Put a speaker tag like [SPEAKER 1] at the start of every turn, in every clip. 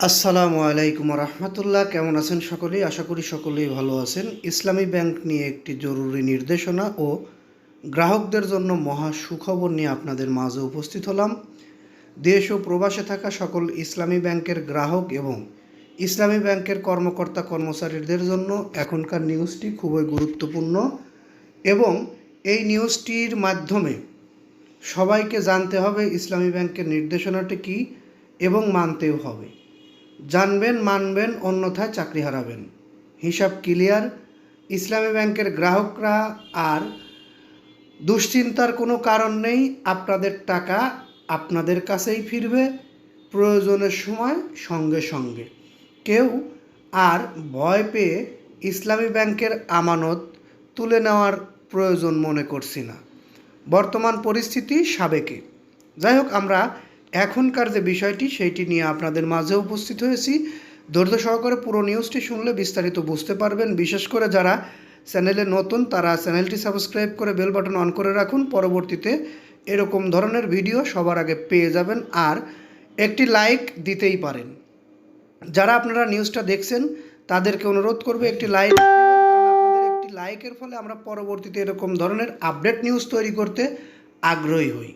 [SPEAKER 1] আসসালামু আলাইকুম রহমতুল্লাহ। কেমন আছেন সকলেই? আশা করি সকলেই ভালো আছেন। ইসলামী ব্যাংক নিয়ে একটি জরুরি নির্দেশনা ও গ্রাহকদের জন্য মহা সুখবর নিয়ে আপনাদের মাঝে উপস্থিত হলাম। দেশ ও প্রবাসে থাকা সকল ইসলামী ব্যাংকের গ্রাহক এবং ইসলামী ব্যাংকের কর্মকর্তা কর্মচারীদের জন্য এখনকার নিউজটি খুবই গুরুত্বপূর্ণ এবং এই নিউজটির মাধ্যমে সবাইকে জানতে হবে ইসলামী ব্যাংকের নির্দেশনাটি কী এবং মানতেও হবে। জানবেন, মানবেন, অন্যথায় চাকরি হারাবেন। হিসাব ক্লিয়ার। ইসলামী ব্যাংকের গ্রাহকরা আর দুশ্চিন্তার কোনো কারণ নেই। আপনাদের টাকা আপনাদের কাছেই ফিরবে প্রয়োজনের সময় সঙ্গে সঙ্গে। কেউ আর ভয় পেয়ে ইসলামী ব্যাংকের আমানত তুলে নেওয়ার প্রয়োজন মনে করছি না। বর্তমান পরিস্থিতি সাবেকে। যাই হোক, আমরা এখনকার যে বিষয়টি সেইটি নিয়ে আপনাদের মাঝে উপস্থিত হয়েছি। ধৈর্য সহকারে পুরো নিউজটি শুনলে বিস্তারিত বুঝতে পারবেন। বিশেষ করে যারা চ্যানেলে নতুন তারা চ্যানেলটি সাবস্ক্রাইব করে বেল বাটন অন করে রাখুন। পরবর্তীতে এরকম ধরনের ভিডিও সবার আগে পেয়ে যাবেন। আর একটি লাইক দিতেই পারেন। যারা আপনারা নিউজটা দেখছেন তাদেরকে অনুরোধ করবে একটি লাইক দেবেন, কারণ আপনাদের একটি লাইকের ফলে আমরা পরবর্তীতে এরকম ধরনের আপডেট নিউজ তৈরি করতে আগ্রহী হই।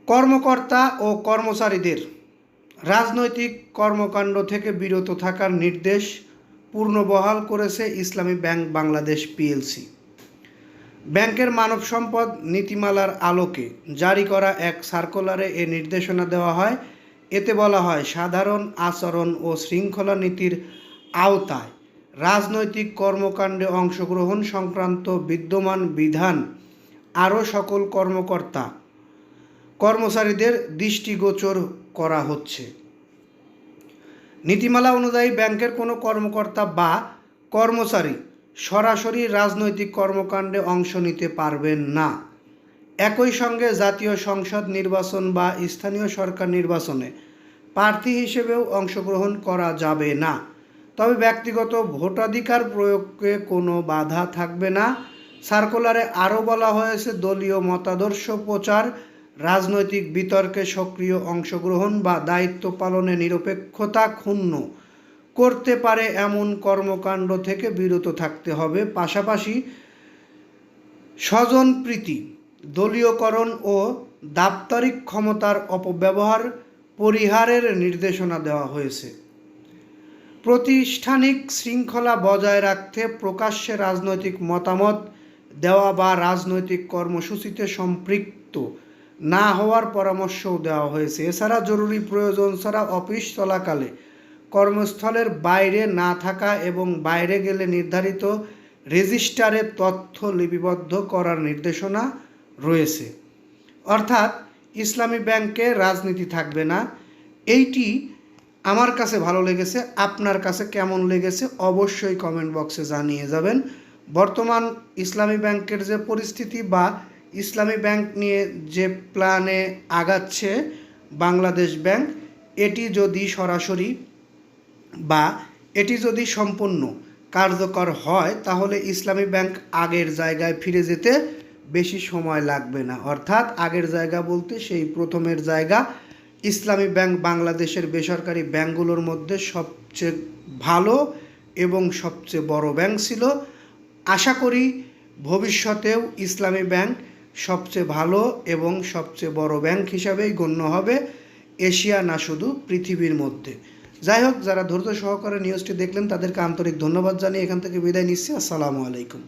[SPEAKER 1] কর্মকর্তা ও কর্মচারীদের রাজনৈতিক কর্মকাণ্ড থেকে বিরত থাকার নির্দেশ পুনর্বহাল করেছে ইসলামী ব্যাংক বাংলাদেশ পিএলসি। ব্যাংকের মানব সম্পদ নীতিমালার আলোকে জারি করা এক সার্কুলারে এ নির্দেশনা দেওয়া হয়। এতে বলা হয়, সাধারণ আচরণ ও শৃঙ্খলা নীতির আওতায় রাজনৈতিক কর্মকাণ্ডে অংশগ্রহণ সংক্রান্ত বিদ্যমান বিধান আরও সকল কর্মকর্তা কর্মচারীদের দৃষ্টিগোচর করা হচ্ছে। নীতিমালা অনুযায়ী ব্যাংকের কোনো কর্মকর্তা বা কর্মচারী সরাসরি রাজনৈতিক কর্মকাণ্ডে অংশ নিতে পারবেন না। একই সঙ্গে জাতীয় সংসদ নির্বাচন বা স্থানীয় সরকার নির্বাচনে প্রার্থী হিসেবেও অংশগ্রহণ করা যাবে না। তবে ব্যক্তিগত ভোটাধিকার প্রয়োগে কোনো বাধা থাকবে না। সার্কুলারে আরও বলা হয়েছে, দলীয় মতাদর্শ প্রচার, রাজনৈতিক বিতর্কে সক্রিয় অংশগ্রহণ বা দায়িত্ব পালনে নিরপেক্ষতা ক্ষুণ্ণ করতে পারে এমন কর্মকাণ্ড থেকে বিরত থাকতে হবে। পাশাপাশি স্বজনপ্রীতি, দলীয়করণ ও দাপ্তরিক ক্ষমতার অপব্যবহার পরিহারের নির্দেশনা দেওয়া হয়েছে। প্রাতিষ্ঠানিক শৃঙ্খলা বজায় রাখতে প্রকাশ্যে রাজনৈতিক মতামত দেওয়া বা রাজনৈতিক কর্মসূচিতে সম্পৃক্ত না হওয়ার পরামর্শও দেওয়া হয়েছে। এছাড়া জরুরি প্রয়োজন ছাড়া অফিস চলাকালে কর্মস্থলের বাইরে না থাকা এবং বাইরে গেলে নির্ধারিত রেজিস্টারে তথ্য লিপিবদ্ধ করার নির্দেশনা রয়েছে। অর্থাৎ ইসলামী ব্যাংকে রাজনীতি থাকবে না। এইটি আমার কাছে ভালো লেগেছে। আপনার কাছে কেমন লেগেছে অবশ্যই কমেন্ট বক্সে জানিয়ে যাবেন। বর্তমান ইসলামী ব্যাংকের যে পরিস্থিতি বা ইসলামী ব্যাংক নিয়ে যে প্ল্যানে আগাচ্ছে বাংলাদেশ ব্যাংক, এটি যদি সরাসরি বা এটি যদি সম্পূর্ণ কার্যকর হয় তাহলে ইসলামী ব্যাংক আগের জায়গায় ফিরে যেতে বেশি সময় লাগবে না। অর্থাৎ আগের জায়গা বলতে সেই প্রথমের জায়গা। ইসলামী ব্যাংক বাংলাদেশের বেসরকারি ব্যাংকগুলোর মধ্যে সবচেয়ে ভালো এবং সবচেয়ে বড় ব্যাংক ছিল। আশা করি ভবিষ্যতেও ইসলামী ব্যাংক সবচেয়ে ভালো এবং সবচেয়ে বড় ব্যাংক হিসাবেই গণ্য হবে এশিয়া না শুধু পৃথিবীর মধ্যে। যাই হোক, যারা ধৈর্য সহকারে নিউজটি দেখলেন তাদেরকে আন্তরিক ধন্যবাদ জানিয়ে এখান থেকে বিদায় নিচ্ছি। আসসালামু আলাইকুম।